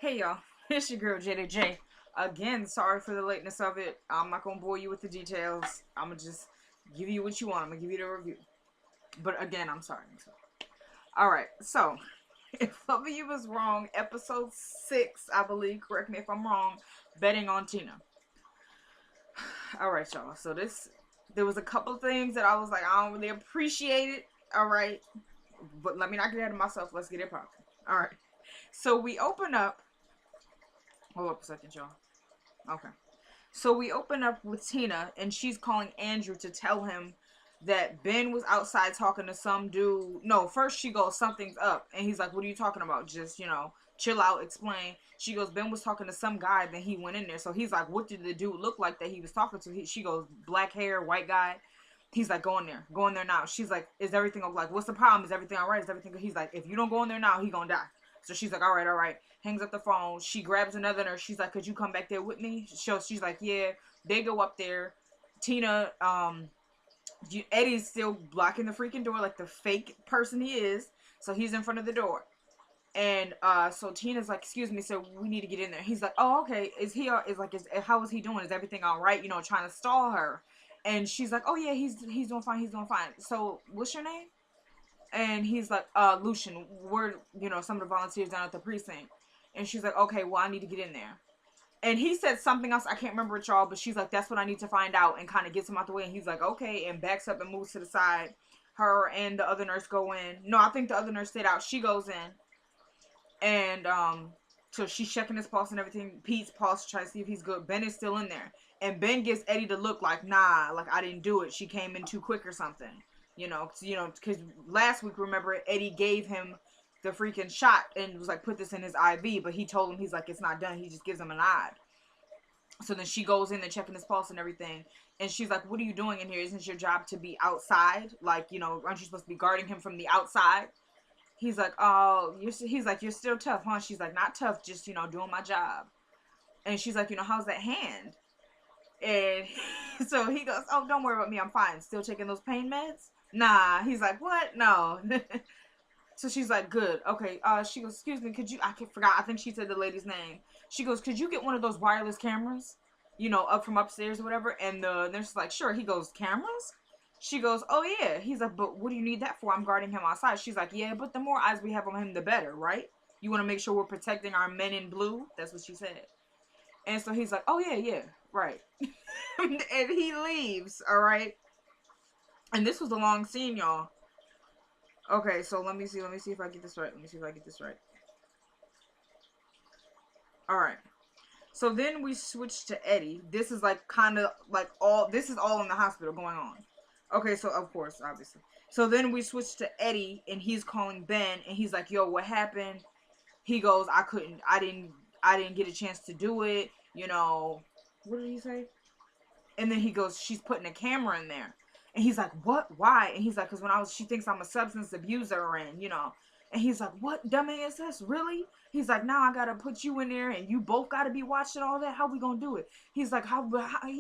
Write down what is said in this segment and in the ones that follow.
Hey y'all, it's your girl JDJ. Again, sorry for the lateness of it. I'm not gonna bore you with the details. I'm gonna just give you what you want. I'm gonna give you the review. But again, I'm sorry. Alright, so if some of you was wrong, Ep.6, I believe, correct me if I'm wrong, betting on Tina. Alright, y'all. So there was a couple things that I was like, I don't really appreciate it. Alright. But let me not get ahead of myself. Let's get it popping. Alright. So we open up. Hold up a second, y'all. Okay. So we open up with Tina, and she's calling Andrew to tell him that Ben was outside talking to some dude. No, first she goes, something's up. And he's like, what are you talking about? Just, chill out, explain. She goes, Ben was talking to some guy, then he went in there. So he's like, what did the dude look like that he was talking to? She goes, black hair, white guy. He's like, go in there now. She's like, is everything like, what's the problem? Is everything all right? Is everything good? He's like, if you don't go in there now, he gonna die. So she's like, all right. Hangs up the phone. She grabs another nurse. She's like, could you come back there with me? She's like, yeah. They go up there. Tina, Eddie's still blocking the freaking door like the fake person he is. So he's in front of the door. And so Tina's like, excuse me, so we need to get in there. He's like, oh, okay. How is he doing? Is everything all right? Trying to stall her. And she's like, oh yeah, he's doing fine. He's doing fine. So what's your name? And he's like, Lucian, we're, some of the volunteers down at the precinct. And she's like, okay, well, I need to get in there. And he said something else, I can't remember it, y'all, but she's like, that's what I need to find out, and kind of gets him out the way. And he's like, okay, and backs up and moves to the side. Her and the other nurse go in. No, I think the other nurse stayed out. She goes in. And, so she's checking his pulse and everything. Pete's pulse, trying to see if he's good. Ben is still in there. And Ben gives Eddie the look like, nah, like, I didn't do it. She came in too quick or something. Because last week, remember, Eddie gave him the freaking shot and was like, put this in his IV. But he told him, he's like, it's not done. He just gives him a nod. So then she goes in and checking his pulse and everything. And she's like, what are you doing in here? Isn't your job to be outside? Like, aren't you supposed to be guarding him from the outside? He's like, oh, he's like, you're still tough, huh? She's like, not tough, just, doing my job. And she's like, how's that hand? And so he goes, oh, don't worry about me. I'm fine. Still taking those pain meds? Nah. He's like, what? No. So she's like, good. Okay. She goes, excuse me, could you, forgot. I think she said the lady's name. She goes, could you get one of those wireless cameras? Up from upstairs or whatever. And the nurse is like, sure. He goes, cameras? She goes, oh yeah. He's like, but what do you need that for? I'm guarding him outside. She's like, yeah, but the more eyes we have on him, the better, right? You want to make sure we're protecting our men in blue? That's what she said. And so he's like, oh yeah, right. And he leaves, alright? And this was a long scene, y'all. Okay, so let me see if I get this right. Alright. So then we switch to Eddie. This is like kind of like this is all in the hospital going on. Okay, so of course, obviously. So then we switch to Eddie and he's calling Ben and he's like, yo, what happened? He goes, I didn't get a chance to do it. What did he say? And then he goes, she's putting a camera in there. And he's like, what? Why? And he's like, because she thinks I'm a substance abuser and, And he's like, what dumbass is this? Really? He's like, now I got to put you in there and you both got to be watching all that. How we going to do it? He's like,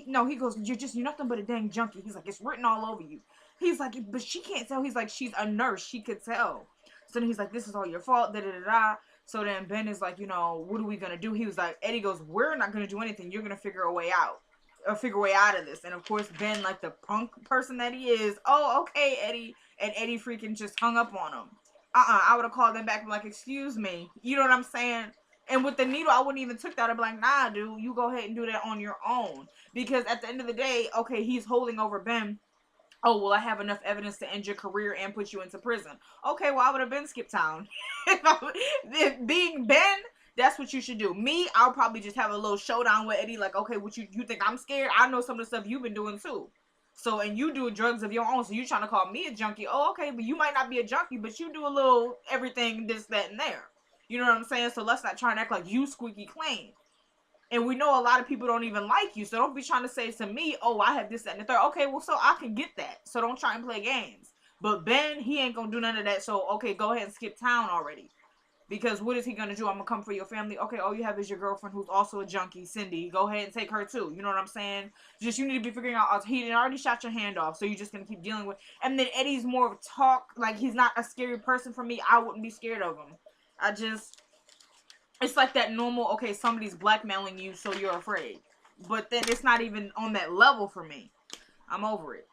no, he goes, you're nothing but a dang junkie. He's like, it's written all over you. He's like, but she can't tell. He's like, she's a nurse. She could tell. So then he's like, this is all your fault. Da-da-da-da. So then Ben is like, what are we going to do? He was like, Eddie goes, we're not going to do anything. You're going to figure a way out. Figure a way out of this. And of course Ben, like the punk person that he is, oh okay Eddie, and Eddie freaking just hung up on him. I would have called them back and like, excuse me, you know what I'm saying? And with the needle, I wouldn't even took that. I'd be like, nah dude, you go ahead and do that on your own, because at the end of the day, okay, he's holding over Ben. Oh, well, I have enough evidence to end your career and put you into prison. Okay, well, I would have been skipped town. If being Ben, that's what you should do. Me, I'll probably just have a little showdown with Eddie. Like, okay, what you think I'm scared? I know some of the stuff you've been doing too. So, and you do drugs of your own. So you trying to call me a junkie. Oh, okay, but you might not be a junkie, but you do a little everything, this, that, and there. You know what I'm saying? So let's not try and act like you squeaky clean. And we know a lot of people don't even like you. So don't be trying to say to me, oh, I have this, that, and the third. Okay, well, so I can get that. So don't try and play games. But Ben, he ain't going to do none of that. So, okay, go ahead and skip town already. Because what is he going to do? I'm going to come for your family. Okay, all you have is your girlfriend who's also a junkie, Cindy. Go ahead and take her too. You know what I'm saying? Just you need to be figuring out, he already shot your hand off. So you're just going to keep dealing with. And then Eddie's more of a talk. Like, he's not a scary person for me. I wouldn't be scared of him. it's like that normal, okay, somebody's blackmailing you, so you're afraid. But then it's not even on that level for me. I'm over it.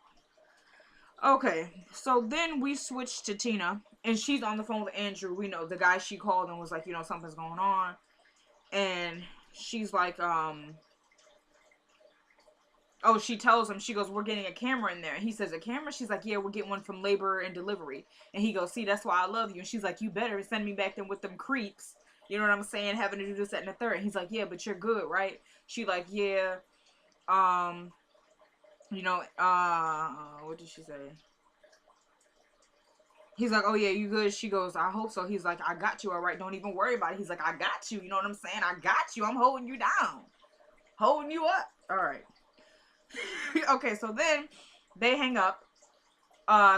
Okay, so then we switch to Tina, and she's on the phone with Andrew. We know the guy she called and was like, you know, something's going on. And she's like, oh, she tells him, she goes, we're getting a camera in there. And he says, a camera? She's like, yeah, we're getting one from labor and delivery. And he goes, see, that's why I love you. And she's like, you better send me back then with them creeps. You know what I'm saying? Having to do this, that, and the third. And he's like, yeah, but you're good, right? She like, yeah, you know, what did she say? He's like, oh yeah, you good? She goes, I hope so. He's like, I got you, all right. Don't even worry about it. He's like, I got you. You know what I'm saying? I got you. I'm holding you down. Holding you up. All right. Okay, so then they hang up.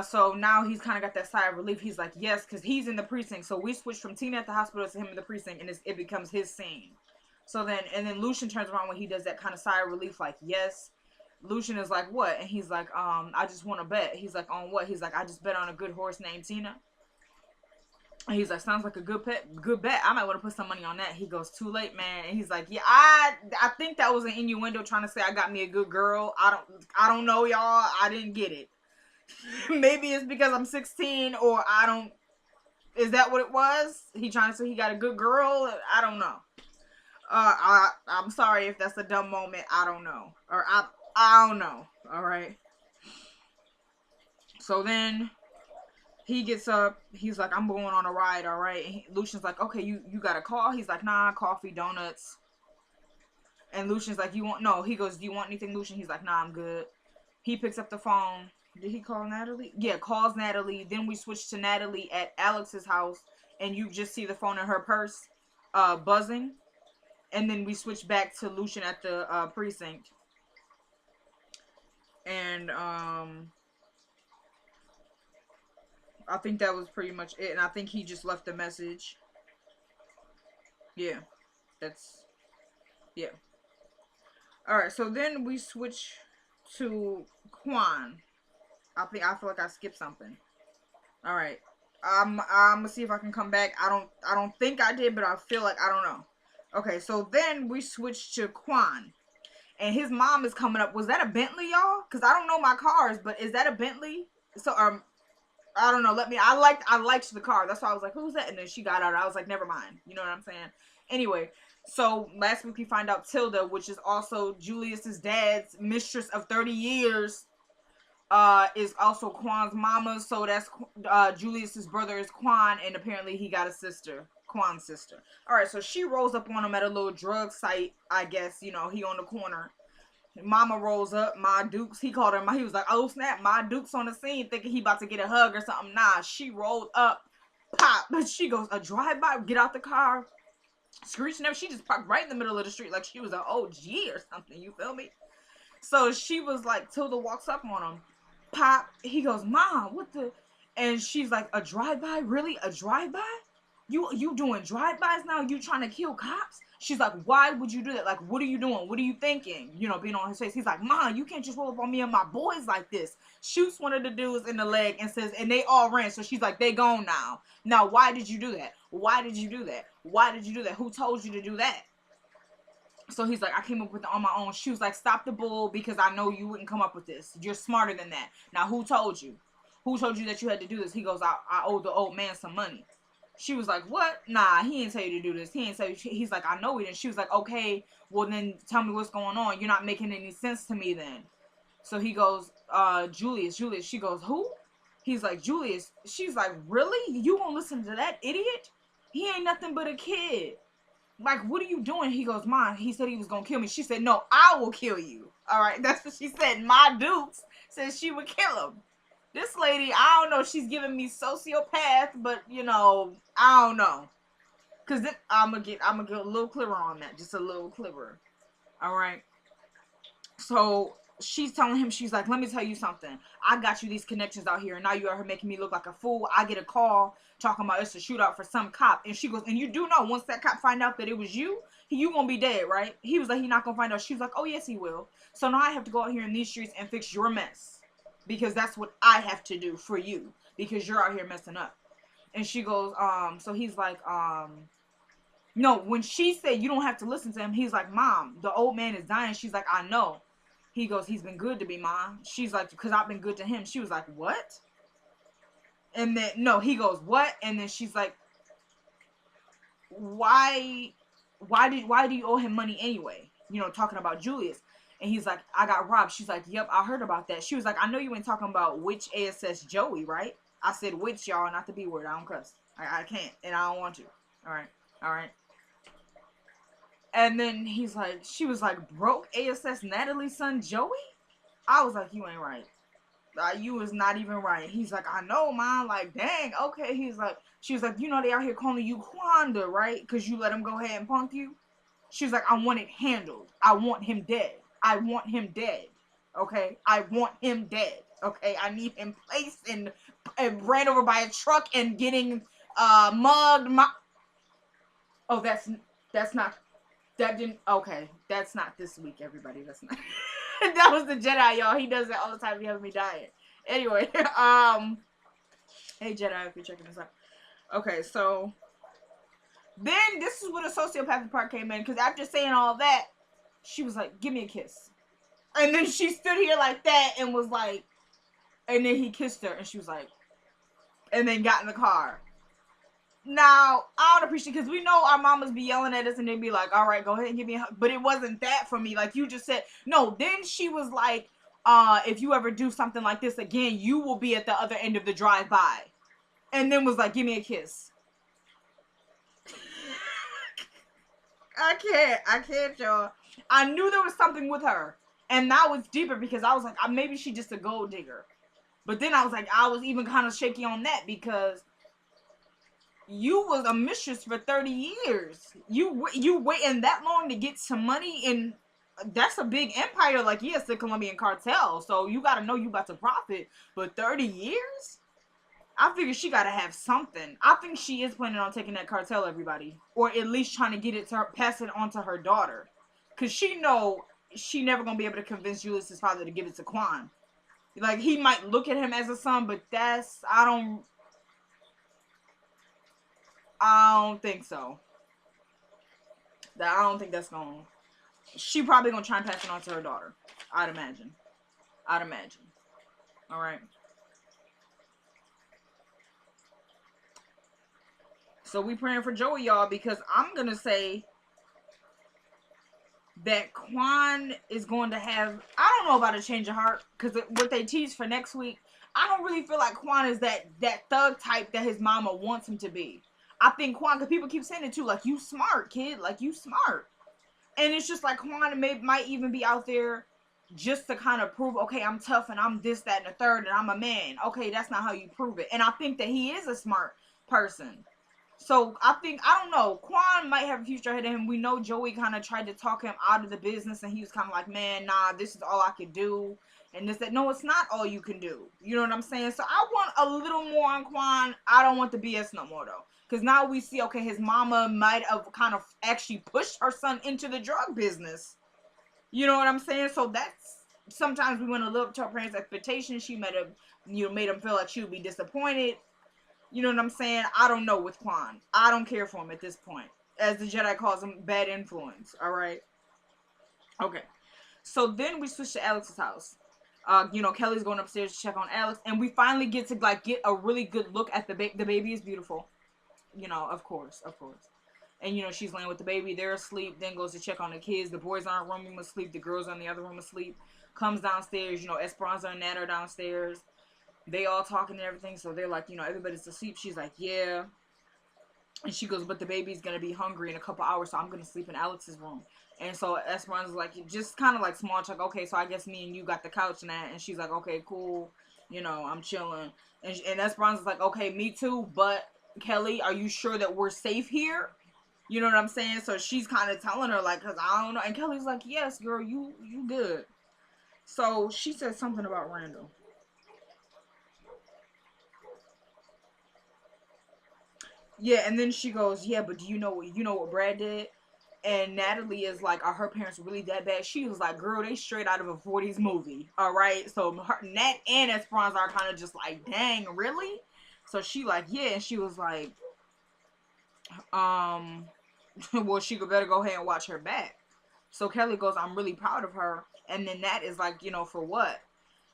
So now he's kind of got that sigh of relief. He's like, yes, because he's in the precinct. So we switch from Tina at the hospital to him in the precinct, and it becomes his scene. So then, and then Lucian turns around when he does that kind of sigh of relief, like, yes. Lucian is like, what? And he's like, I just want to bet. He's like, on what? He's like, I just bet on a good horse named Tina. And he's like, sounds like a good bet. I might want to put some money on that. He goes, too late, man. And he's like, yeah, I think that was an innuendo trying to say I got me a good girl. I don't know, y'all. I didn't get it. Maybe it's because I'm 16, or I don't. Is that what it was? He trying to say he got a good girl? I don't know. I'm sorry if that's a dumb moment. I don't know, or I don't know. All right. So then he gets up. He's like, I'm going on a ride. All right. And Lucian's like, okay, you got a call? He's like, nah, coffee, donuts. And Lucian's like, you want? No. He goes, do you want anything, Lucian? He's like, nah, I'm good. He picks up the phone. Did he call Natalie? Yeah, calls Natalie. Then we switch to Natalie at Alex's house, and you just see the phone in her purse, buzzing. And then we switch back to Lucian at the precinct. And I think that was pretty much it. And I think he just left a message. Yeah, yeah. All right, so then we switch to Quan. I feel like I skipped something. All right. I'm gonna see if I can come back. I don't think I did, but I feel like I don't know. Okay, so then we switch to Quan, and his mom is coming up. Was that a Bentley, y'all? Cause I don't know my cars, but is that a Bentley? So I don't know. I liked the car. That's why I was like, who's that? And then she got out. I was like, never mind. You know what I'm saying? Anyway, so last week we find out Tilda, which is also Julius's dad's mistress of 30 years. Is also Quan's mama, so that's Julius's brother is Quan, and apparently he got a sister, Quan's sister. All right, so she rolls up on him at a little drug site, I guess. You know, he on the corner. Mama rolls up, Ma Dukes. He called her. He was like, "Oh snap, Ma Dukes on the scene, thinking he about to get a hug or something." Nah, she rolled up, pop. But she goes, "A drive by, get out the car." Screeching up, she just parked right in the middle of the street like she was an OG or something. You feel me? So she was like, Tilda walks up on him. Pop, he goes, Mom, what the? And she's like, a drive-by? Really? A drive-by? You doing drive-bys now? You trying to kill cops? She's like, why would you do that? Like, what are you doing? What are you thinking? You know, being on his face. He's like, Mom, you can't just roll up on me and my boys like this. Shoots one of the dudes in the leg and says, and they all ran. So she's like, they gone now. Now, why did you do that? Why did you do that? Why did you do that? Who told you to do that? So he's like, I came up with it on my own. She was like, stop the bull, because I know you wouldn't come up with this. You're smarter than that. Now, who told you? Who told you that you had to do this? He goes, I owe the old man some money. She was like, what? Nah, he didn't tell you to do this. He didn't tell you. He's like, I know he didn't. She was like, okay, well then tell me what's going on. You're not making any sense to me then. So he goes, Julius. She goes, who? He's like, Julius. She's like, really? You won't listen to that idiot? He ain't nothing but a kid. Like, what are you doing? He goes, Mom, he said he was going to kill me. She said, no, I will kill you. All right, that's what she said. My Dukes said she would kill him. This lady, I don't know. She's giving me sociopath, but, you know, I don't know. Because I'm going to get a little clearer on that. Just a little clearer. All right. So she's telling him, she's like, let me tell you something. I got you these connections out here, and now you are making me look like a fool. I get a call talking about it's a shootout for some cop. And she goes, and you do know, once that cop find out that it was you gonna be dead, right? He was like, he not gonna find out. She was like, oh yes, he will. So now I have to go out here in these streets and fix your mess. Because that's what I have to do for you. Because you're out here messing up. And she goes, so he's like, No, when she said you don't have to listen to him, he's like, Mom, the old man is dying. She's like, I know. He goes, he's been good to me, Mom. She's like, because I've been good to him. She was like, what? And then, no, he goes, what? And then she's like, why do you owe him money anyway? You know, talking about Julius. And he's like, I got robbed. She's like, yep, I heard about that. She was like, I know you ain't talking about which ASS Joey, right? I said which, y'all, not the B word. I don't cuss. I can't, and I don't want to. All right. And then he's like, she was like, broke ASS Natalie's son Joey? I was like, you ain't right. You was not even right. He's like, I know, Mom. Like, dang, okay. He's like, she was like, you know they out here calling you Quanda, right? Because you let him go ahead and punk you. She was like, I want it handled. I want him dead. I want him dead. Okay? I want him dead. Okay? I need him placed and ran over by a truck and getting mugged. Oh, that's not, that didn't, okay. That's not this week, everybody. That's not. That was the Jedi, y'all. He does that all the time. He has me dying. Anyway, hey Jedi, if you're checking this out. Okay, so then this is where the sociopathic part came in, because after saying all that, she was like, give me a kiss. And then she stood here like that and was like, and then he kissed her and she was like, and then got in the car. Now, I don't appreciate, because we know our mamas be yelling at us and they be like, all right, go ahead and give me a hug. But it wasn't that for me. Like you just said, no, then she was like, if you ever do something like this again, you will be at the other end of the drive-by. And then was like, give me a kiss. I can't, y'all. I knew there was something with her. And that was deeper because I was like, maybe she's just a gold digger. But then I was like, I was even kind of shaky on that because you was a mistress for 30 years. You waiting that long to get some money, and that's a big empire. Like, yes, the Colombian cartel. So you got to know you about to profit. But 30 years? I figure she got to have something. I think she is planning on taking that cartel, everybody. Or at least trying to get it to her, pass it on to her daughter. Because she know she never going to be able to convince Julius's father to give it to Quan. Like, he might look at him as a son, but that's, I don't think so. I don't think that's going to, she probably going to try and pass it on to her daughter. I'd imagine. All right. So we praying for Joey, y'all, because I'm going to say that Quan is going to have, I don't know about a change of heart, because what they tease for next week, I don't really feel like Quan is that thug type that his mama wants him to be. I think Quan, because people keep saying it too, like, you smart, kid, like, you smart. And it's just like Quan might even be out there just to kind of prove, okay, I'm tough and I'm this, that, and the third, and I'm a man. Okay, that's not how you prove it. And I think that he is a smart person. So I think, I don't know, Quan might have a future ahead of him. We know Joey kind of tried to talk him out of the business, and he was kind of like, man, nah, this is all I could do. And this, that, no, it's not all you can do. You know what I'm saying? So I want a little more on Quan. I don't want the BS no more, though. Because now we see, okay, his mama might have kind of actually pushed her son into the drug business. You know what I'm saying? So that's, sometimes we want to live up to our parents' expectations. She might have, made him feel like she would be disappointed. You know what I'm saying? I don't know with Quan. I don't care for him at this point. As the Jedi calls him, bad influence. All right? Okay. So then we switch to Alex's house. Kelly's going upstairs to check on Alex. And we finally get to, get a really good look at the baby. The baby is beautiful. Of course. And, she's laying with the baby. They're asleep. Then goes to check on the kids. The boys are in one room asleep. The girls are in the other room asleep. Comes downstairs. Esperanza and Nat are downstairs. They all talking and everything, so they're like, everybody's asleep. She's like, yeah. And she goes, but the baby's going to be hungry in a couple hours, so I'm going to sleep in Alex's room. And so Esperanza's like, just kind of like small talk, okay, so I guess me and you got the couch and that. And she's like, okay, cool. I'm chilling. And Esperanza's like, okay, me too, but Kelly, are you sure that we're safe here? You know what I'm saying? So she's kind of telling her, like, because I don't know. And Kelly's like, yes, girl, you good. So she said something about Randall. Yeah, and then she goes, yeah, but do you know what Brad did? And Natalie is like, are her parents really that bad? She was like, girl, they straight out of a 40s movie. All right. So Nat and Esperanza are kind of just like, dang, really? So she like, yeah. And she was like, well, she could better go ahead and watch her back. So Kelly goes, I'm really proud of her. And then Nat is like, for what?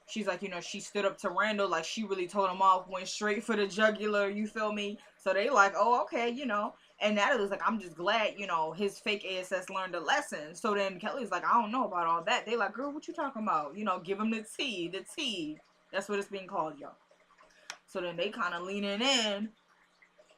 She's like, she stood up to Randall, like she really told him off, went straight for the jugular, you feel me? So they like, oh, okay. And Natalie's like, I'm just glad, his fake ASS learned a lesson. So then Kelly's like, I don't know about all that. They like, girl, what you talking about? Give him the tea. That's what it's being called, y'all. So then they kind of leaning in.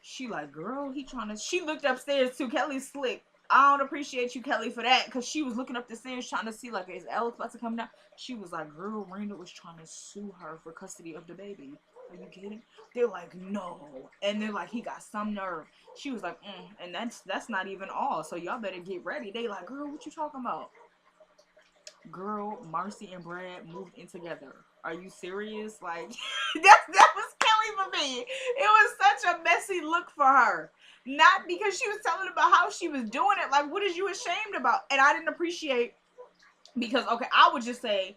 She like, girl, she looked upstairs too. Kelly's slick. I don't appreciate you, Kelly, for that. Because she was looking up the stairs trying to see, like, is Alex about to come down? She was like, girl, Randall was trying to sue her for custody of the baby. Are you kidding? They're like, no. And they're like, he got some nerve. She was like, and that's not even all. So y'all better get ready. They like, girl, what you talking about? Girl, Marcy and Brad moved in together. Are you serious? Like, that was Kelly for me. It was such a messy look for her. Not because she was telling about how she was doing it. Like, what is you ashamed about? And I didn't appreciate, because, okay, I would just say,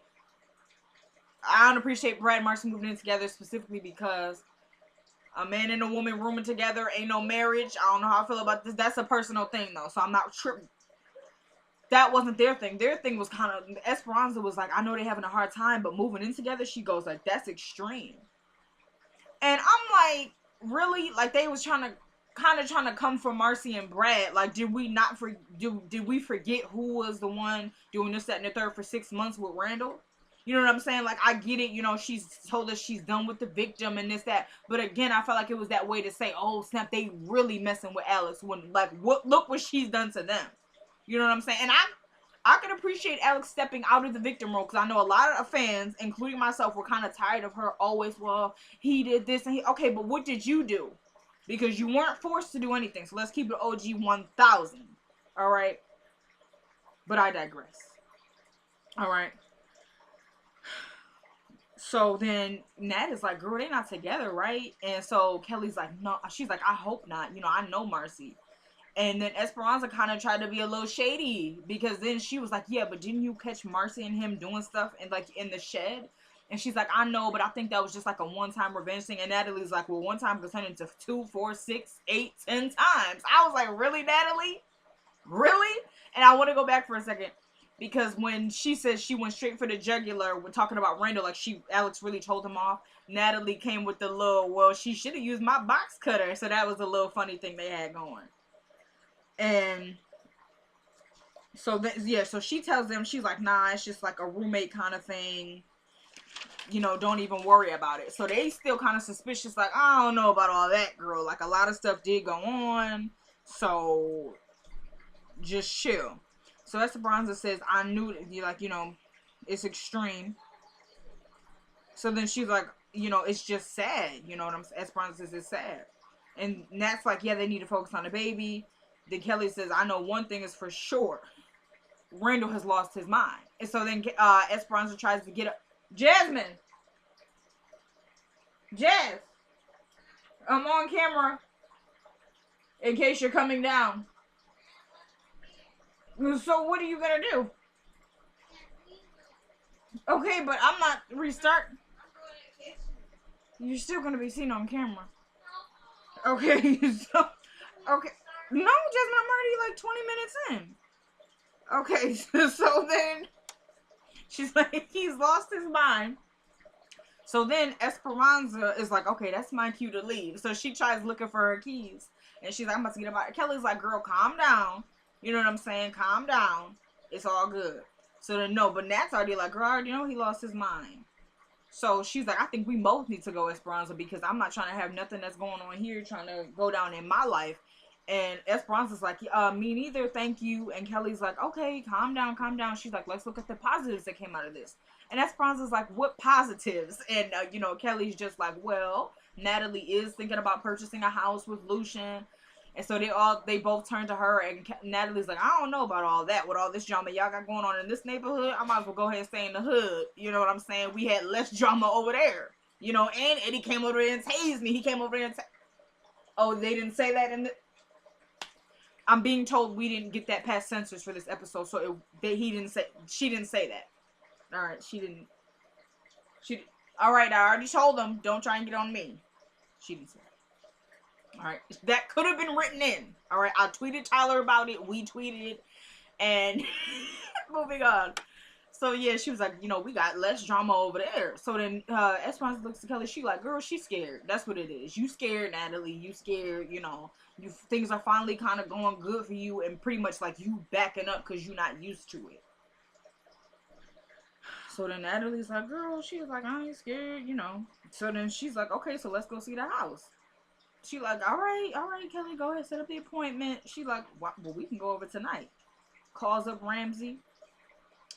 I don't appreciate Brad and Marcy moving in together specifically because a man and a woman rooming together ain't no marriage. I don't know how I feel about this. That's a personal thing, though, so I'm not tripping. That wasn't their thing. Their thing was kind of, Esperanza was like, I know they're having a hard time, but moving in together, she goes like, that's extreme. And I'm like, really? Like, they was trying to come from Marcy and Brad. Like, did we forget who was the one doing this, that, and the third for 6 months with Randall? You know what I'm saying? Like, I get it, she's told us she's done with the victim and this, that. But again, I felt like it was that way to say, oh, snap, they really messing with Alex when, like, look what she's done to them. You know what I'm saying? And I can appreciate Alex stepping out of the victim role, because I know a lot of fans, including myself, were kind of tired of her always, well, he did this and okay, but what did you do? Because you weren't forced to do anything. So let's keep it OG 1000. All right? But I digress. All right? So then Nat is like, girl, they're not together, right? And so Kelly's like, no. She's like, I hope not. I know Marcy. And then Esperanza kind of tried to be a little shady, because then she was like, yeah, but didn't you catch Marcy and him doing stuff in the shed? And she's like, I know, but I think that was just like a one-time revenge thing. And Natalie's like, well, one time could turn into 2, 4, 6, 8, 10 times. I was like, really, Natalie? Really? And I want to go back for a second, because when she says she went straight for the jugular when talking about Randall, like Alex really told him off, Natalie came with the little, well, she should have used my box cutter. So that was a little funny thing they had going. And so so she tells them, she's like, nah, it's just like a roommate kind of thing, don't even worry about it. So they still kind of suspicious, like, I don't know about all that, girl, like a lot of stuff did go on, so just chill. So Esperanza says, I knew that, like, it's extreme. So then she's like, it's just sad, what I'm saying? Esperanza says it's sad. And Nat's like, yeah, they need to focus on the baby. Then Kelly says, I know one thing is for sure. Randall has lost his mind. And so then Esperanza tries to get up. Jasmine! Jazz! I'm on camera. In case you're coming down. So what are you going to do? Okay, but I'm not restart. You're still going to be seen on camera. Okay, so... Okay. No, Jasmine, I'm already like 20 minutes in. Okay, so then she's like, he's lost his mind. So then Esperanza is like, okay, that's my cue to leave. So she tries looking for her keys. And she's like, I'm about to get about it. Kelly's like, girl, calm down. You know what I'm saying? Calm down. It's all good. So then, no, but Nat's already like, girl, I already know he lost his mind. So she's like, I think we both need to go, Esperanza, because I'm not trying to have nothing that's going on here trying to go down in my life. And Esperanza's like, me neither, thank you. And Kelly's like, okay, calm down, calm down. She's like, let's look at the positives that came out of this. And Esperanza's like, what positives? And, Kelly's just like, well, Natalie is thinking about purchasing a house with Lucian. And so they both turn to her, and Natalie's like, I don't know about all that. With all this drama y'all got going on in this neighborhood, I might as well go ahead and stay in the hood. You know what I'm saying? We had less drama over there. And Eddie came over there and tased me. He came over there and oh, they didn't say that in the... I'm being told we didn't get that past censors for this episode, so she didn't say that. All right, she didn't. All right, I already told them, don't try and get on me. She didn't say that. All right, that could have been written in. All right, I tweeted Tyler about it. We tweeted it, and moving on. So yeah, she was like, we got less drama over there. So then Esperanza looks at Kelly. She like, girl, she's scared. That's what it is. You scared, Natalie. You scared. You things are finally kind of going good for you, and pretty much like you backing up because you're not used to it. So then Natalie's like, girl, she was like, I ain't scared. So then she's like, okay, so let's go see the house. She like, all right, Kelly, go ahead, set up the appointment. She like, well, we can go over tonight. Calls up Ramsey.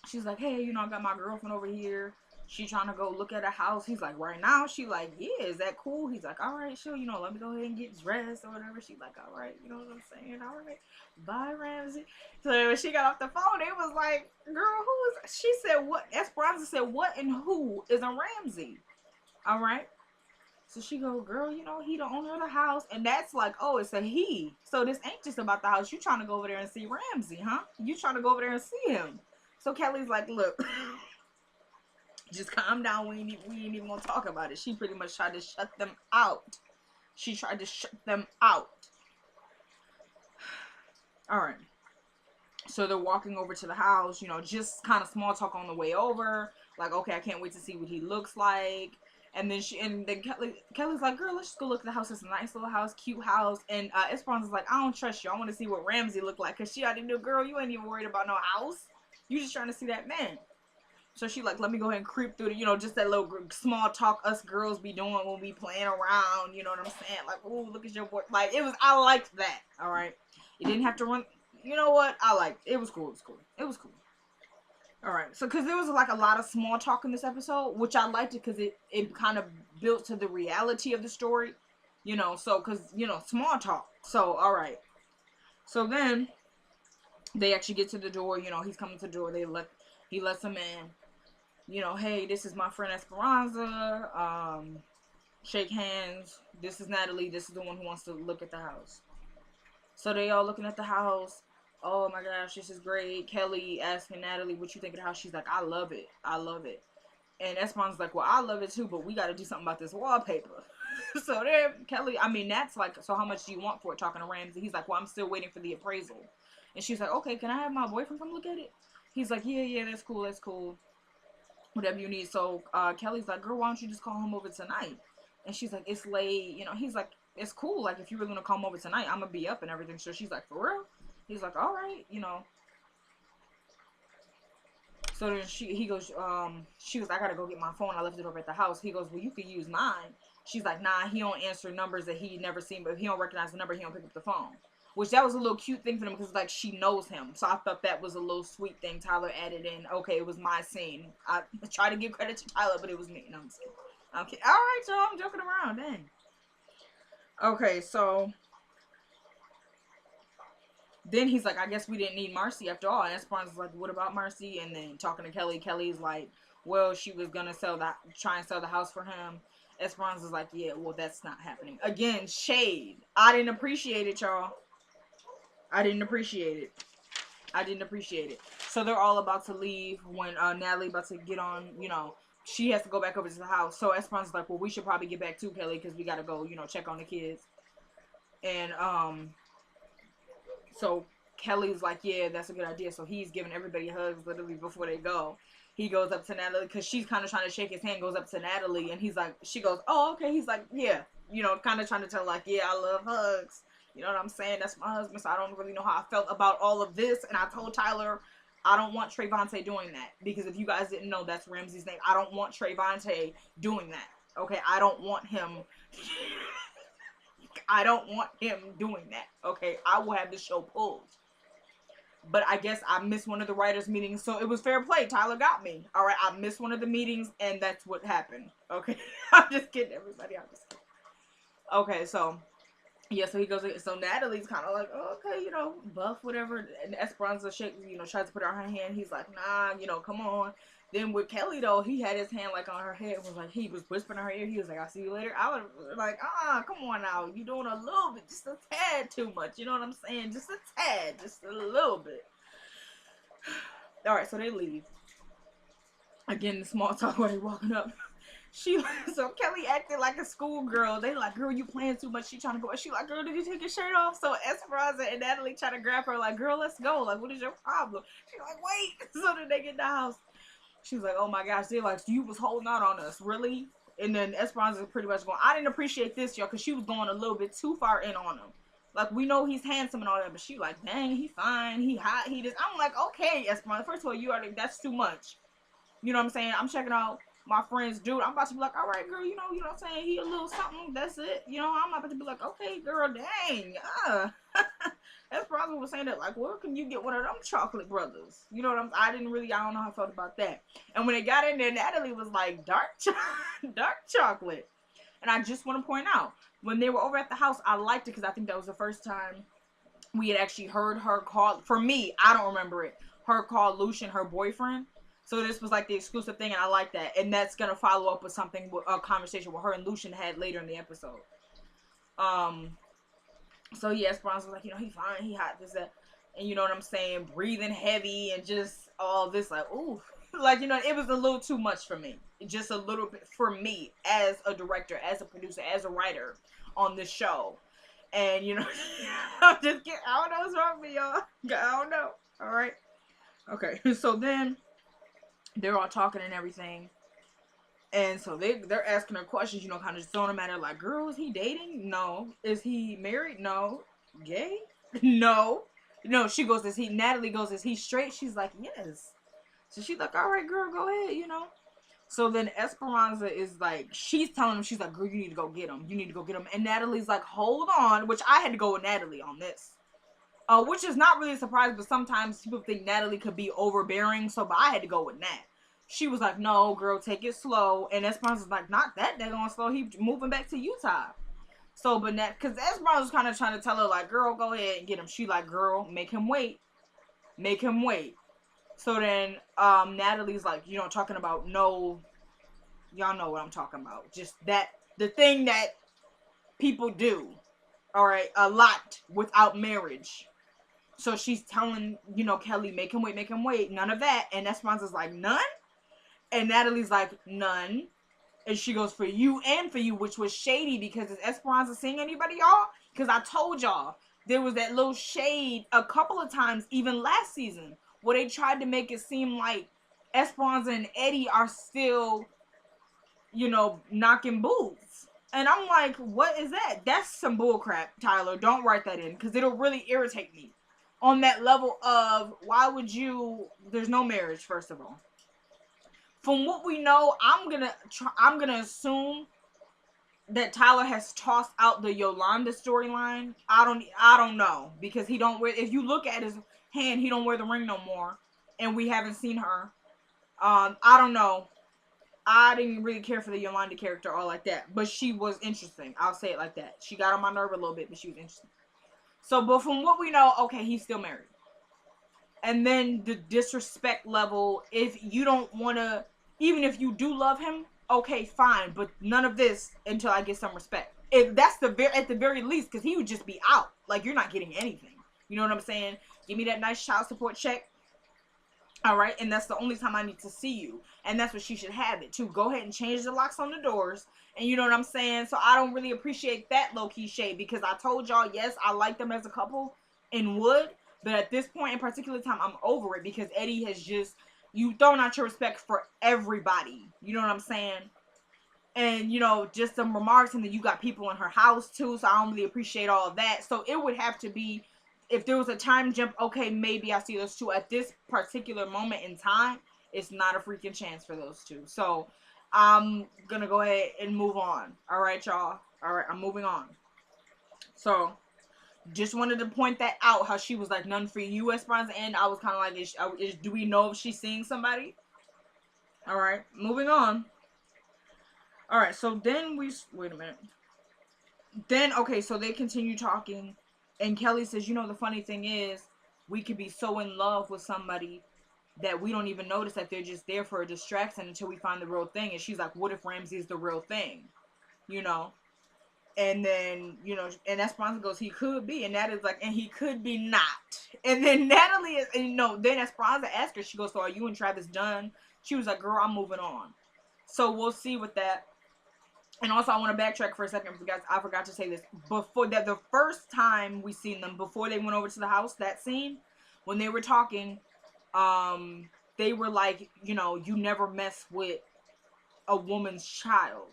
She's like, hey, I got my girlfriend over here. She trying to go look at a house. He's like, right now? She like, yeah, is that cool? He's like, all right, sure, let me go ahead and get dressed or whatever. She like, all right, you know what I'm saying? All right, bye, Ramsey. So when she got off the phone, it was like, girl, who is, she said, what? Esperanza said, what and who is a Ramsey? All right. So she go, girl, he the owner of the house. And that's like, oh, it's a he. So this ain't just about the house. You trying to go over there and see Ramsey, huh? You trying to go over there and see him. So Kelly's like, look, just calm down. We ain't even gonna talk about it. She pretty much tried to shut them out. She tried to shut them out. All right. So they're walking over to the house, just kind of small talk on the way over. Like, okay, I can't wait to see what he looks like. And then Kelly's like, girl, let's just go look at the house. It's a nice little house, cute house. And Esperanza's like, I don't trust you. I want to see what Ramsey looked like. Because she already knew, girl, you ain't even worried about no house. You just trying to see that man. So she like, let me go ahead and creep through the, just that little small talk us girls be doing when we playing around. You know what I'm saying? Like, ooh, look at your boy. Like, I liked that. All right. You didn't have to run. You know what? I liked it. It was cool. It was cool. All right. So, because there was like a lot of small talk in this episode, which I liked it because it kind of built to the reality of the story. So, because, small talk. So, all right. So then they actually get to the door. He's coming to the door. He lets him in. Hey, this is my friend Esperanza. Shake hands. This is Natalie. This is the one who wants to look at the house. So they all looking at the house. Oh my gosh, this is great. Kelly asking Natalie, what you think of the house? She's like, I love it. I love it. And Esperanza's like, well, I love it too, but we got to do something about this wallpaper. So there, Kelly, Nat's like, so how much do you want for it? Talking to Ramsey. He's like, well, I'm still waiting for the appraisal. And she's like, okay, can I have my boyfriend come look at it? He's like, yeah, that's cool. Whatever you need. So Kelly's like, girl, why don't you just call him over tonight? And she's like, it's late. He's like, it's cool. Like, if you were going to come over tonight, I'm going to be up and everything. So she's like, for real? He's like, all right, So then he goes, she was, I got to go get my phone. I left it over at the house. He goes, well, you could use mine. She's like, nah, he don't answer numbers that he never seen, but if he don't recognize the number, he don't pick up the phone. Which that was a little cute thing for them because like she knows him. So I thought that was a little sweet thing Tyler added in. Okay, it was my scene. I tried to give credit to Tyler, but it was me. No, I'm just kidding. Okay, all right, y'all. I'm joking around. Dang. Okay, so then he's like, I guess we didn't need Marcy after all. And Esperanza's like, what about Marcy? And then talking to Kelly, Kelly's like, well, she was gonna try and sell the house for him. Esperanza's like, yeah, well, that's not happening. Again, shade. I didn't appreciate it, y'all. I didn't appreciate it. So they're all about to leave when Natalie about to get on, she has to go back over to the house. So Esperanza's like, well, we should probably get back too, Kelly, because we got to go, check on the kids. And so Kelly's like, yeah, that's a good idea. So he's giving everybody hugs literally before they go. He goes up to Natalie because she's kind of trying to shake his hand, goes up to Natalie, and he's like, she goes, oh, okay. He's like, yeah, kind of trying to tell like, yeah, I love hugs. You know what I'm saying? That's my husband, so I don't really know how I felt about all of this. And I told Tyler, I don't want Trayvonte doing that. Because if you guys didn't know, that's Ramsey's name. I don't want Trayvonte doing that. Okay? I don't want him... I don't want him doing that. Okay? I will have the show pulled. But I guess I missed one of the writers' meetings, so it was fair play. Tyler got me. Alright? I missed one of the meetings, and that's what happened. Okay? I'm just kidding, everybody. I'm just kidding. Okay, so... yeah, so he goes, so Natalie's kind of like, oh, okay, buff, whatever. And Esperanza shakes, tries to put her on her hand. He's like, nah, come on. Then with Kelly, though, he had his hand, like, on her head. Was like, he was whispering in her ear. He was like, I'll see you later. I was like, come on now. You're doing a little bit, just a tad too much. You know what I'm saying? Just a tad, just a little bit. All right, so they leave. Again, the small talk while they're walking up. She so Kelly acted like a schoolgirl. They like, girl, you playing too much. She trying to go. She like, girl, did you take your shirt off? So Esperanza and Natalie try to grab her like, girl, let's go. Like, what is your problem? She like, wait. So then they get in the house. She was like, oh my gosh, they're like, you was holding out on us, really? And then Esperanza is pretty much going, I didn't appreciate this, y'all, because she was going a little bit too far in on him. Like, we know he's handsome and all that, but she like, dang, he fine, he hot, he just, I'm like, okay, Esperanza, first of all, you already, that's too much. You know what I'm saying? I'm checking out my friend's dude. I'm about to be like, all right, girl, you know what I'm saying? He a little something, that's it. You know, I'm about to be like, okay, girl, dang. Esperanza was saying that, like, where can you get one of them chocolate brothers? You know what I don't know how I felt about that. And when they got in there, Natalie was like, dark chocolate. And I just want to point out, when they were over at the house, I liked it because I think that was the first time we had actually heard her call, for me, I don't remember it, her call Lucian her boyfriend. So this was like the exclusive thing, and I like that. And that's gonna follow up with something, a conversation with her and Lucian had later in the episode. So yeah, Esperanza was like, you know, he fine, he hot, this, that. And you know what I'm saying? Breathing heavy and just all this, like, ooh. Like, you know, it was a little too much for me. Just a little bit for me as a director, as a producer, as a writer on this show. And, you know, I'm just kidding. I don't know what's wrong with y'all. I don't know. All right. Okay. So then they're all talking and everything. And so they're asking her questions, you know, kind of just throwing them at her like, girl, is he dating? No. Is he married? No. Gay? No. No, she goes, Natalie goes, is he straight? She's like, yes. So she's like, all right, girl, go ahead, you know. So then Esperanza is like, she's telling him, she's like, girl, you need to go get him. You need to go get him. And Natalie's like, hold on, which I had to go with Natalie on this. Which is not really a surprise, but sometimes people think Natalie could be overbearing, so, but I had to go with Nat. She was like, no, girl, take it slow. And Esperanza's like, not that daggone slow. He moving back to Utah. So, but Nat, because Esperanza was kind of trying to tell her, like, girl, go ahead and get him. She like, girl, make him wait. Make him wait. So then, Natalie's like, you know, talking about, no, y'all know what I'm talking about. Just that, the thing that people do, all right, a lot without marriage. So she's telling, you know, Kelly, make him wait. None of that. And Esperanza's like, none? And Natalie's like, none. And she goes, for you and for you, which was shady because is Esperanza seeing anybody, y'all? Because I told y'all, there was that little shade a couple of times, even last season, where they tried to make it seem like Esperanza and Eddie are still, you know, knocking boots. And I'm like, what is that? That's some bullcrap, Tyler. Don't write that in because it'll really irritate me. On that level of, why would you, there's no marriage, first of all. From what we know, I'm gonna assume that Tyler has tossed out the Yolanda storyline. I don't know because he don't wear. If you look at his hand, he don't wear the ring no more, and we haven't seen her. I don't know. I didn't really care for the Yolanda character or like that, but she was interesting. I'll say it like that. She got on my nerve a little bit, but she was interesting. So, but from what we know, okay, he's still married. And then the disrespect level, if you don't want to, even if you do love him, okay, fine, but none of this until I get some respect. If that's at the very least, because he would just be out. Like, you're not getting anything. You know what I'm saying? Give me that nice child support check. All right, and that's the only time I need to see you. And that's what she should have it, too. Go ahead and change the locks on the doors. And you know what I'm saying? So I don't really appreciate that low-key shade because I told y'all, yes, I like them as a couple in Wood. But at this point in particular time, I'm over it because Eddie has just, you thrown out your respect for everybody. You know what I'm saying? And, you know, just some remarks, and then you got people in her house, too, so I don't really appreciate all of that. So it would have to be, if there was a time jump, okay, maybe I see those two. At this particular moment in time, it's not a freaking chance for those two. So I'm going to go ahead and move on. All right, y'all. All right, I'm moving on. So just wanted to point that out, how she was like, none for you, Esperanza, and I was kind of like, do we know if she's seeing somebody? All right, moving on. All right, so then wait a minute. Then, okay, so they continue talking, and Kelly says, you know, the funny thing is, we could be so in love with somebody that we don't even notice that they're just there for a distraction until we find the real thing. And she's like, what if Ramsey is the real thing? You know? And then, you know, and Esperanza goes, he could be. And Natalie's like, and he could be not. And then Natalie then Esperanza asks her, she goes, so are you and Travis done? She was like, girl, I'm moving on. So we'll see with that. And also, I want to backtrack for a second because I forgot to say this. Before that, the first time we seen them, before they went over to the house, that scene, when they were talking, they were like, you never mess with a woman's child.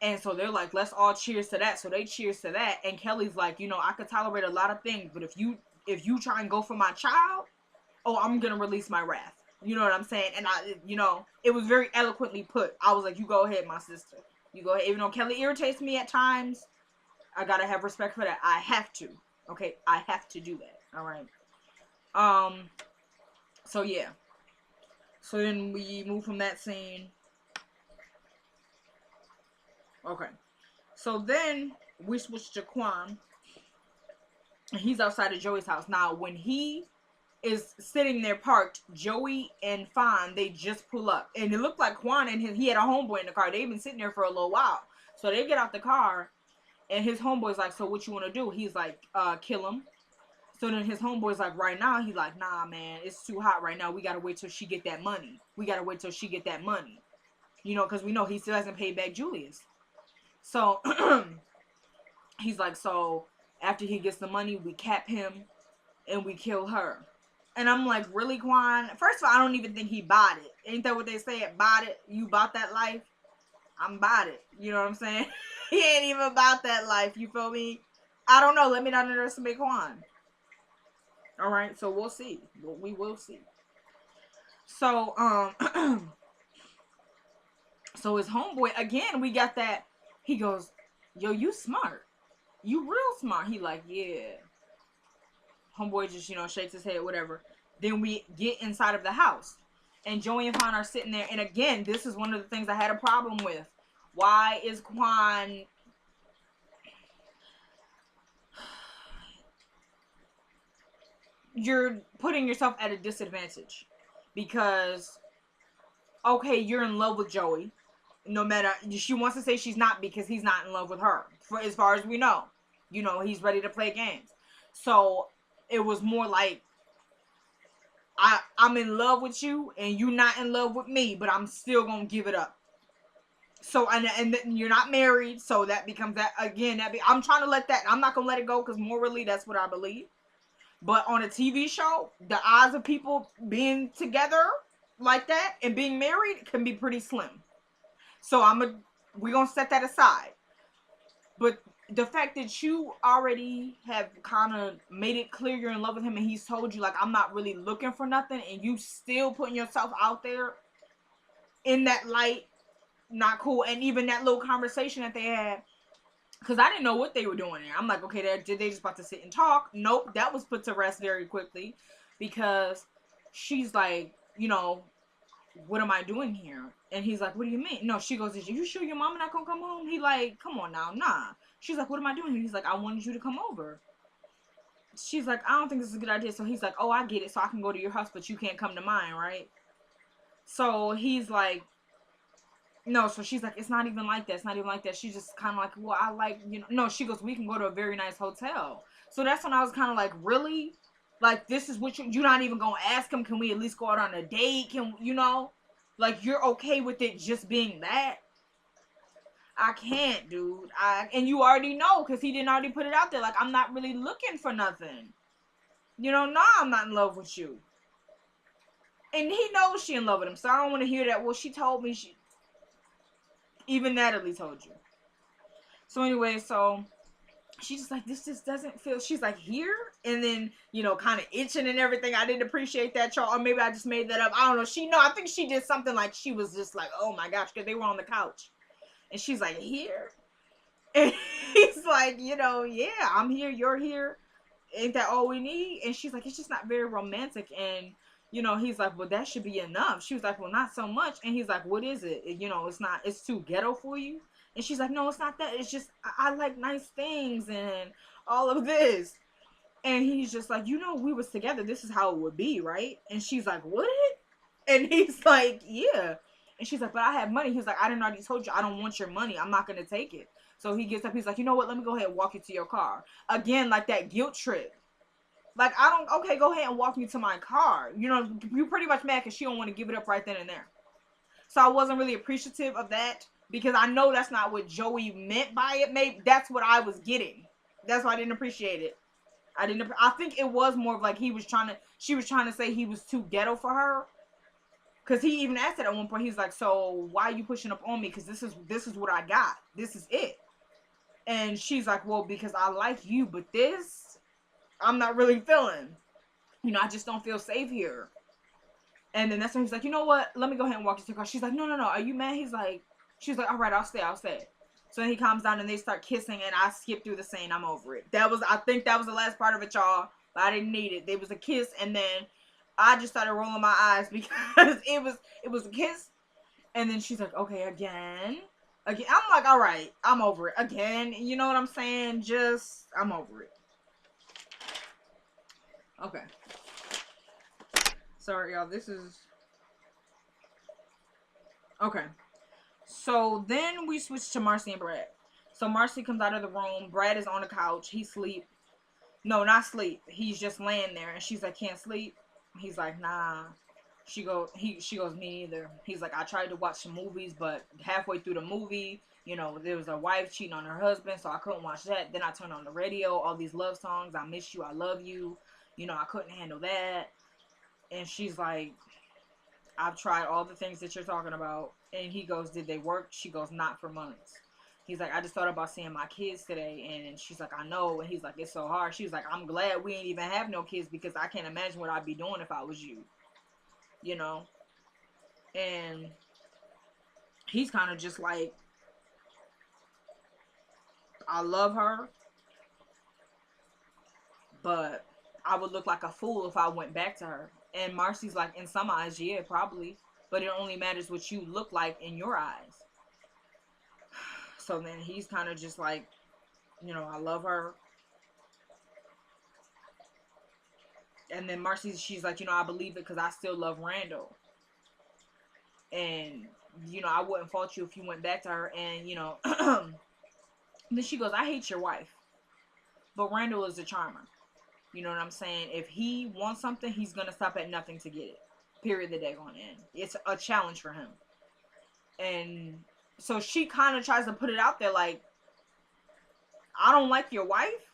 And so they're like, let's all cheers to that. So they cheers to that. And Kelly's like, I could tolerate a lot of things, but if you try and go for my child, oh, I'm gonna release my wrath. You know what I'm saying? And it was very eloquently put. I was like, you go ahead, my sister. You go ahead. Even though Kelly irritates me at times, I gotta have respect for that. I have to. Okay, I have to do that. All right. So yeah. So then we move from that scene. Okay. So then we switch to Quan. He's outside of Joey's house. Now, when he is sitting there parked, Joey and Fawn, they just pull up. And it looked like Quan and he had a homeboy in the car. They've been sitting there for a little while. So they get out the car, and his homeboy's like, so what you want to do? He's like, kill him. So then his homeboy's like, right now, he's like, nah, man, it's too hot right now. We got to wait till she get that money. Because we know he still hasn't paid back Julius. So he's like, so after he gets the money, we cap him and we kill her. And I'm like, really, Quan? First of all, I don't even think he bought it. Ain't that what they say? Bought it? You bought that life? I'm bought it. You know what I'm saying? He ain't even about that life. You feel me? I don't know. Let me not underestimate Quan. All right. So we'll see. We will see. So, so his homeboy, again, we got that. He goes, yo, you smart. You real smart. He like, yeah. Homeboy just, shakes his head, whatever. Then we get inside of the house. And Joey and Fawn are sitting there. And again, this is one of the things I had a problem with. Why is Quan... You're putting yourself at a disadvantage. Because, okay, you're in love with Joey. No matter... She wants to say she's not because he's not in love with her. As far as we know. He's ready to play games. So... It was more like, I'm in love with you and you not in love with me, but I'm still gonna give it up. So and you're not married, so that becomes that again. I'm trying to let that. I'm not gonna let it go because morally that's what I believe. But on a TV show, the odds of people being together like that and being married can be pretty slim. So we're gonna set that aside. But the fact that you already have kind of made it clear you're in love with him and he's told you, like, I'm not really looking for nothing, and you still putting yourself out there in that light, not cool. And even that little conversation that they had, because I didn't know what they were doing there. I'm like, okay, did they just about to sit and talk? Nope, that was put to rest very quickly because she's like, what am I doing here? And he's like, what do you mean? No, she goes, you sure your mama not gonna come home? He like, come on now, nah. She's like, what am I doing here? He's like, I wanted you to come over. She's like, I don't think this is a good idea. So he's like, oh, I get it. So I can go to your house, but you can't come to mine, right? So he's like, no. So she's like, it's not even like that. It's not even like that. She's just kind of like, well, I like, No, she goes, we can go to a very nice hotel. So that's when I was kind of like, really? Like, this is what you're not even going to ask him, can we at least go out on a date? Can, like, you're okay with it just being that? I can't, dude. And you already know, because he didn't already put it out there. Like, I'm not really looking for nothing. No, I'm not in love with you. And he knows she in love with him, so I don't want to hear that. Well, she told me she... Even Natalie told you. So anyway, so... She's just like, this just doesn't feel... She's like, here? And then, kind of itching and everything. I didn't appreciate that, y'all. Or maybe I just made that up. I don't know. I think she did something like she was just like, oh my gosh, because they were on the couch. And she's like, here? And he's like, yeah, I'm here, you're here. Ain't that all we need? And she's like, it's just not very romantic. And, he's like, well, that should be enough. She was like, well, not so much. And he's like, what is it? It's too ghetto for you? And she's like, no, it's not that. It's just, I like nice things and all of this. And he's just like, we was together. This is how it would be, right? And she's like, would it? And he's like, yeah. And she's like, but I have money. He's like, I didn't already told you I don't want your money. I'm not going to take it. So he gets up. He's like, you know what? Let me go ahead and walk you to your car. Again, like that guilt trip. Like, okay, go ahead and walk me to my car. You pretty much mad because she don't want to give it up right then and there. So I wasn't really appreciative of that because I know that's not what Joey meant by it. Maybe that's what I was getting. That's why I didn't appreciate it. I think it was more of like she was trying to say he was too ghetto for her. Cause he even asked it at one point. He's like, "So why are you pushing up on me? Cause this is what I got. This is it." And she's like, "Well, because I like you, but this I'm not really feeling. I just don't feel safe here." And then that's when he's like, "You know what? Let me go ahead and walk you to the car." She's like, "No, no, no. Are you mad?" She's like, "All right, I'll stay. I'll stay." So then he calms down and they start kissing, and I skip through the scene. I'm over it. I think that was the last part of it, y'all. But I didn't need it. There was a kiss, and then I just started rolling my eyes because it was a kiss, and then she's like, "Okay, again." Again, I'm like, all right, I'm over it. Again, you know what I'm saying? I'm over it. Okay. Sorry, y'all. This is... Okay. So then we switch to Marcy and Brad. So Marcy comes out of the room. Brad is on the couch. He sleep. No, not sleep. He's just laying there. And she's like, "Can't sleep?" He's like, "Nah." She goes, "Me neither." He's like, "I tried to watch some movies, but halfway through the movie, there was a wife cheating on her husband, so I couldn't watch that. Then I turned on the radio, all these love songs. I miss you, I love you. I couldn't handle that." And she's like, "I've tried all the things that you're talking about." And he goes, "Did they work?" She goes, "Not for months." He's like, "I just thought about seeing my kids today." And she's like, "I know." And he's like, "It's so hard." She's like, "I'm glad we ain't even have no kids because I can't imagine what I'd be doing if I was you. You know?" And he's kind of just like, "I love her, but I would look like a fool if I went back to her." And Marcy's like, "In some eyes, yeah, probably. But it only matters what you look like in your eyes." So then he's kind of just like, "I love her." And then she's like, "I believe it because I still love Randall. And, I wouldn't fault you if you went back to her." And, then she goes, "I hate your wife. But Randall is a charmer. You know what I'm saying? If he wants something, he's going to stop at nothing to get it. Period, the day on end. It's a challenge for him." And so she kind of tries to put it out there like, "I don't like your wife,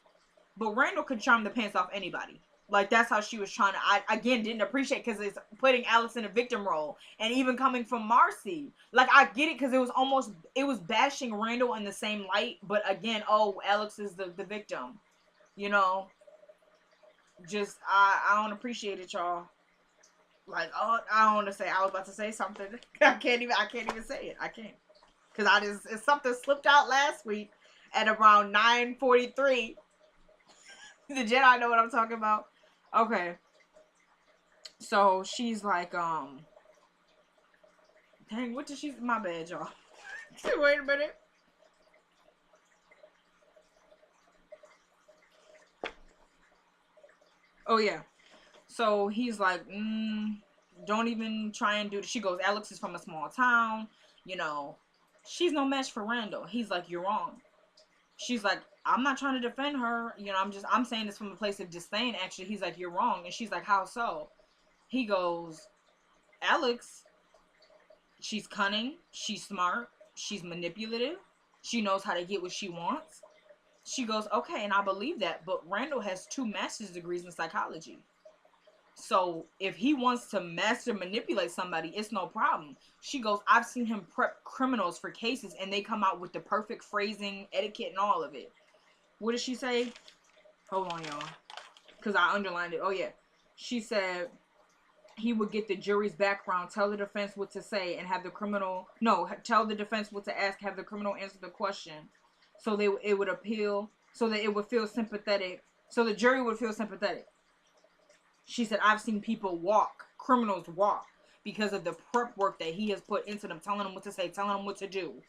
but Randall could charm the pants off anybody." Like, that's how she was trying to... I, again, didn't appreciate because it's putting Alex in a victim role. And even coming from Marcy. Like, I get it because it was bashing Randall in the same light. But again, Alex is the victim. Just, I don't appreciate it, y'all. Like, I don't want to say... I was about to say something. I can't even say it. I can't. Because it's something slipped out last week at around 9:43. The Jedi know what I'm talking about. Okay. So she's like, dang, what did she... My bad, y'all. Wait a minute. Oh, yeah. So he's like, don't even try and do it. She goes, "Alex is from a small town. You know, she's no match for Randall." He's like, "You're wrong." She's like, "I'm not trying to defend her. I'm saying this from a place of disdain, actually." He's like, "You're wrong." And she's like, "How so?" He goes, "Alex, she's cunning. She's smart. She's manipulative. She knows how to get what she wants." She goes, "Okay, and I believe that. But Randall has 2 master's degrees in psychology. So if he wants to master manipulate somebody, it's no problem." She goes, "I've seen him prep criminals for cases and they come out with the perfect phrasing, etiquette, and all of it." What did she say? Hold on, y'all. Because I underlined it. Oh, yeah. She said he would get the jury's background, tell the defense what to say, and have the criminal... No, tell the defense what to ask, have the criminal answer the question. So it would appeal, so that it would feel sympathetic. So the jury would feel sympathetic. She said, "I've seen criminals walk, because of the prep work that he has put into them, telling them what to say, telling them what to do.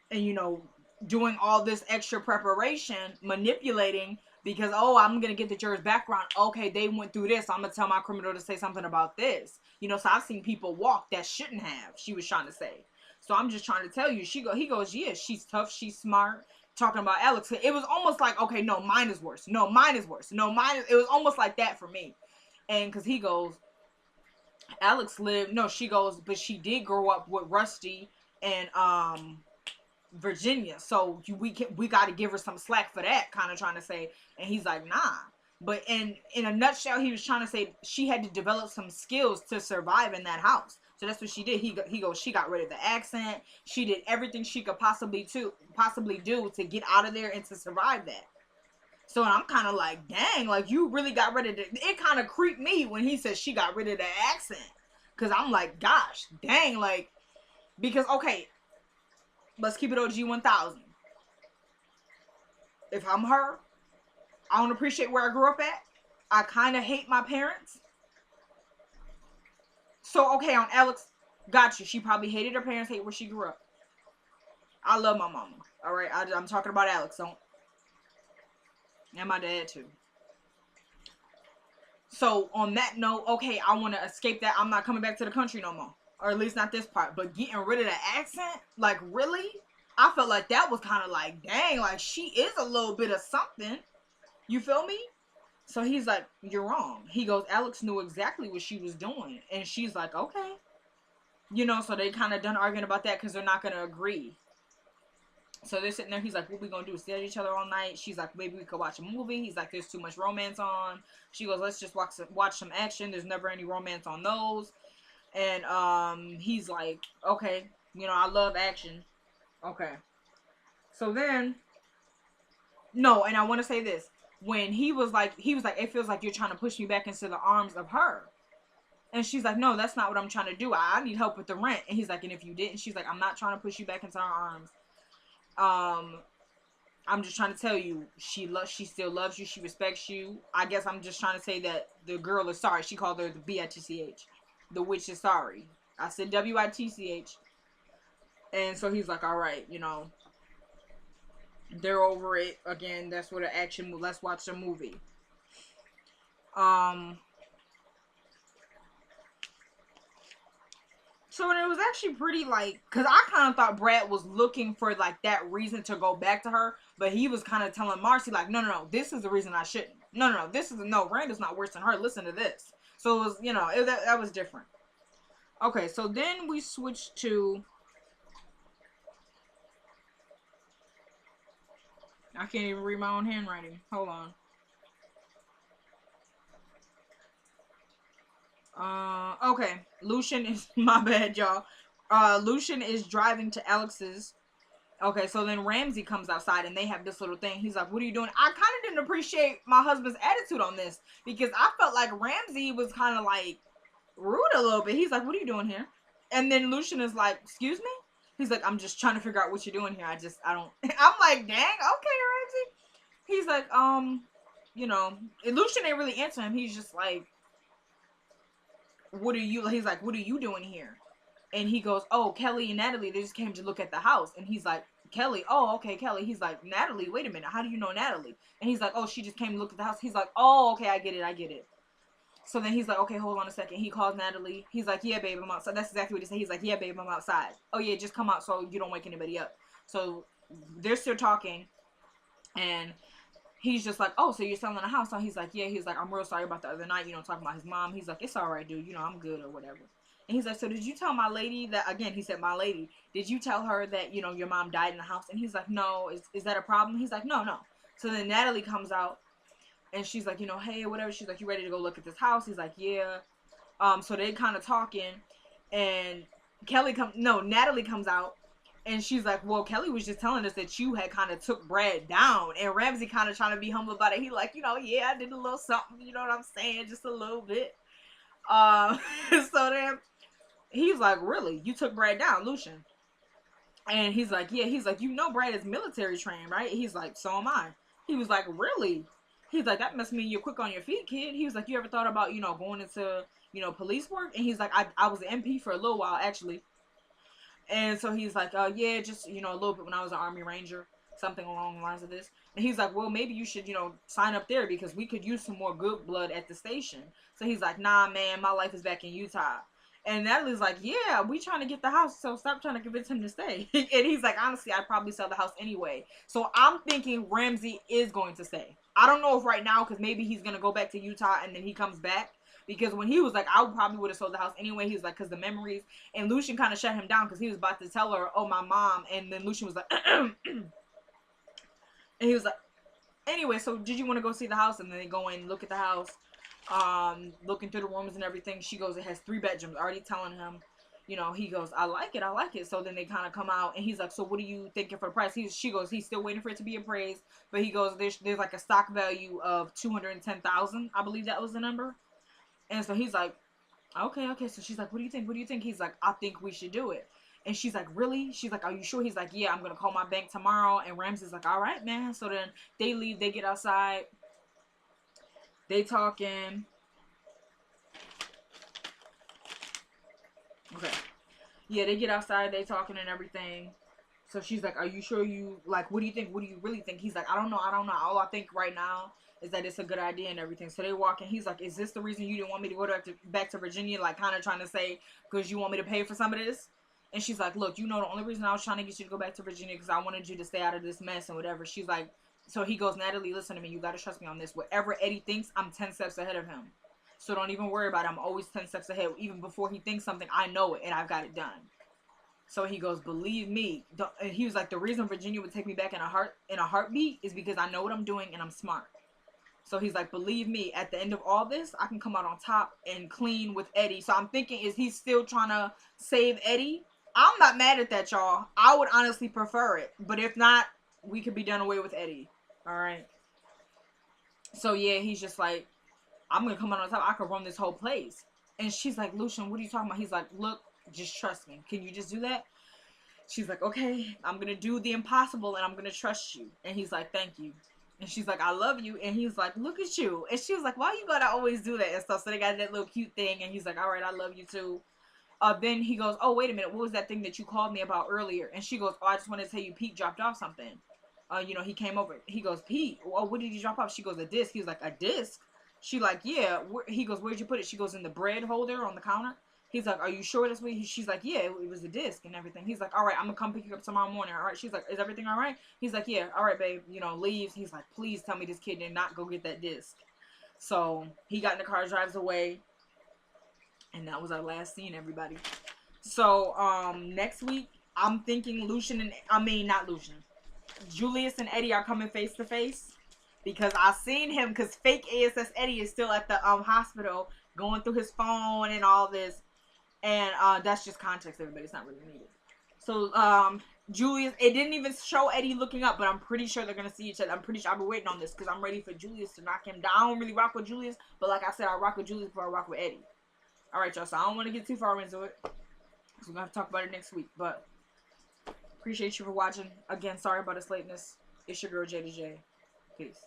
And, doing all this extra preparation, manipulating, because, I'm going to get the juror's background. Okay, they went through this. I'm going to tell my criminal to say something about this. So I've seen people walk that shouldn't have," she was trying to say. "So I'm just trying to tell you." He goes, "Yeah, she's tough. She's smart." Talking about Alex. It was almost like, okay, no, mine is worse. No, mine is worse. No, it was almost like that for me. And because he goes, Alex lived, no, she goes, but she did grow up with Rusty and Virginia, so we got to give her some slack for that, kind of trying to say. And he's like, nah. But in a nutshell, he was trying to say she had to develop some skills to survive in that house. So that's what she did. He goes, she got rid of the accent. She did everything she could possibly do to get out of there and to survive that. So I'm kind of like, dang, like you really got rid of it. It kind of creeped me when he said she got rid of the accent, because I'm like, gosh, dang, like, because okay, let's keep it OG 1000. If I'm her, I don't appreciate where I grew up at. I kind of hate my parents. So, okay, on Alex, got you. She probably hated her parents, hate where she grew up. I love my mama. All right, I'm talking about Alex. Don't, and my dad too. So, on that note, okay, I want to escape that. I'm not coming back to the country no more. Or at least not this part. But getting rid of the accent, like, really? I felt like that was kind of like, dang, like, she is a little bit of something. You feel me? So he's like, you're wrong. He goes, Alex knew exactly what she was doing. And she's like, okay. You know, so they kind of done arguing about that because they're not going to agree. So they're sitting there. He's like, what we going to do? Stare at each other all night? She's like, maybe we could watch a movie. He's like, there's too much romance on. She goes, let's just watch some action. There's never any romance on those. And he's like, okay. You know, I love action. Okay. So then, no, and I want to say this. When he was like, it feels like you're trying to push me back into the arms of her. And she's like, no, that's not what I'm trying to do. I need help with the rent. And he's like, and if you didn't, she's like, I'm not trying to push you back into our arms. I'm just trying to tell you, she still loves you. She respects you. I guess I'm just trying to say that the girl is sorry. She called her the B-I-T-C-H. The witch is sorry. I said W-I-T-C-H. And so he's like, all right, you know, they're over it. Again, that's what an action movie. Let's watch a movie. So it was actually pretty, like, because I kind of thought Brad was looking for, like, that reason to go back to her. But he was kind of telling Marcy, like, no, this is the reason I shouldn't. No, Randall's not worse than her. Listen to this. So it was, you know, that was different. Okay, so then we switched to... I can't even read my own handwriting. Hold on. Okay. Lucian is... My bad, y'all. Lucian is driving to Alex's. Okay, so then Ramsey comes outside and they have this little thing. He's like, what are you doing? I kind of didn't appreciate my husband's attitude on this because I felt like Ramsey was kind of like rude a little bit. He's like, what are you doing here? And then Lucian is like, excuse me? He's like, I'm just trying to figure out what you're doing here. I don't. I'm like, dang, okay, Ramsey. He's like, you know, and Lucian ain't really answer him. He's just like, he's like, what are you doing here? And he goes, oh, Kelly and Natalie, they just came to look at the house. And he's like, Kelly, oh, okay, Kelly. He's like, Natalie, wait a minute. How do you know Natalie? And he's like, oh, she just came to look at the house. He's like, oh, okay, I get it. So then he's like, okay, hold on a second. He calls Natalie. He's like, yeah, babe, I'm outside. That's exactly what he said. He's like, yeah, babe, I'm outside. Oh, yeah, just come out so you don't wake anybody up. So they're still talking. And he's just like, oh, so you're selling a house? So he's like, yeah. He's like, I'm real sorry about the other night, you know, talking about his mom. He's like, it's all right, dude. You know, I'm good or whatever. And he's like, so did you tell my lady that, again, he said, my lady, did you tell her that, you know, your mom died in the house? And he's like, no, is that a problem? He's like, no. So then Natalie comes out and she's like, you know, hey, whatever. She's like, you ready to go look at this house? He's like, yeah. So they kind of talking and Natalie comes out and she's like, well, Kelly was just telling us that you had kind of took Brad down. And Ramsey kind of trying to be humble about it. He like, you know, yeah, I did a little something, you know what I'm saying? Just a little bit. So then he's like, really? You took Brad down, Lucian? And he's like, yeah. He's like, you know Brad is military trained, right? He's like, so am I. He was like, really? He's like, that must mean you're quick on your feet, kid. He was like, you ever thought about, you know, going into, you know, police work? And he's like, I was an MP for a little while, actually. And so he's like, yeah, just, you know, a little bit when I was an Army Ranger. Something along the lines of this. And he's like, well, maybe you should, you know, sign up there because we could use some more good blood at the station. So he's like, nah, man, my life is back in Utah. And Natalie's like, yeah, we trying to get the house, so stop trying to convince him to stay. And he's like, honestly, I'd probably sell the house anyway. So I'm thinking Ramsey is going to stay. I don't know if right now, because maybe he's going to go back to Utah and then he comes back. because when he was like, I probably would have sold the house anyway. He was like, because the memories, and Lucian kind of shut him down because he was about to tell her, oh, my mom, and then Lucian was like, and he was like, anyway, so did you want to go see the house? And then they go in, look at the house, looking through the rooms and everything. She goes, it has 3 bedrooms, already telling him, you know, he goes, I like it. So then they kind of come out, and he's like, so what are you thinking for the price? She goes, he's still waiting for it to be appraised, but he goes, there's like a stock value of 210,000, I believe that was the number. And so he's like, okay. So she's like, what do you think? He's like, I think we should do it. And she's like, really? She's like, are you sure? He's like, yeah, I'm gonna call my bank tomorrow. And Ramsey's like, all right, man. So then they leave, they get outside, they talking. Okay. Yeah, they get outside, they talking and everything. So she's like, are you sure you, like, what do you think? What do you really think? He's like, I don't know. All I think right now is that it's a good idea and everything. So they walk in. He's like, is this the reason you didn't want me to go back to Virginia? Like, kind of trying to say, because you want me to pay for some of this? And she's like, look, you know, the only reason I was trying to get you to go back to Virginia because I wanted you to stay out of this mess and whatever. She's like, so he goes, Natalie, listen to me. You got to trust me on this. Whatever Eddie thinks, I'm 10 steps ahead of him. So don't even worry about it. I'm always 10 steps ahead. Even before he thinks something, I know it and I've got it done. So he goes, believe me. And he was like, the reason Virginia would take me back in a heartbeat is because I know what I'm doing and I'm smart. So he's like, believe me, at the end of all this, I can come out on top and clean with Eddie. So I'm thinking, is he still trying to save Eddie? I'm not mad at that, y'all. I would honestly prefer it. But if not, we could be done away with Eddie. All right. So yeah, he's just like, I'm going to come out on top. I could run this whole place. And she's like, Lucian, what are you talking about? He's like, look, just trust me. Can you just do that? She's like, okay, I'm going to do the impossible and I'm going to trust you. And he's like, thank you. And she's like, I love you. And he's like, look at you. And she was like, why you got to always do that and stuff? So they got that little cute thing. And he's like, all right, I love you too. Then he goes, oh, wait a minute. What was that thing that you called me about earlier? And she goes, oh, I just wanted to tell you Pete dropped off something. You know, he came over. He goes, Pete, well, what did he drop off? She goes, a disc. He was like, a disc? She like, yeah. He goes, where'd you put it? She goes, in the bread holder on the counter. He's like, are you sure that's what she's like, yeah, it was a disc and everything. He's like, all right, I'm gonna come pick you up tomorrow morning. All right. She's like, is everything all right? He's like, yeah, all right, babe. You know, leaves. He's like, please tell me this kid did not go get that disc. So he got in the car, drives away. And that was our last scene, everybody. So, next week, I'm thinking not Lucian. Julius and Eddie are coming face to face. Because I seen him, because fake ASS Eddie is still at the hospital going through his phone and all this. And that's just context, everybody. It's not really needed. So, Julius, it didn't even show Eddie looking up, but I'm pretty sure they're going to see each other. I'm pretty sure I've been waiting on this because I'm ready for Julius to knock him down. I don't really rock with Julius, but like I said, I rock with Julius before I rock with Eddie. Alright, y'all, so I don't want to get too far into it. So we're going to have to talk about it next week, but appreciate you for watching. Again, sorry about this lateness. It's your girl, JDJ. Peace.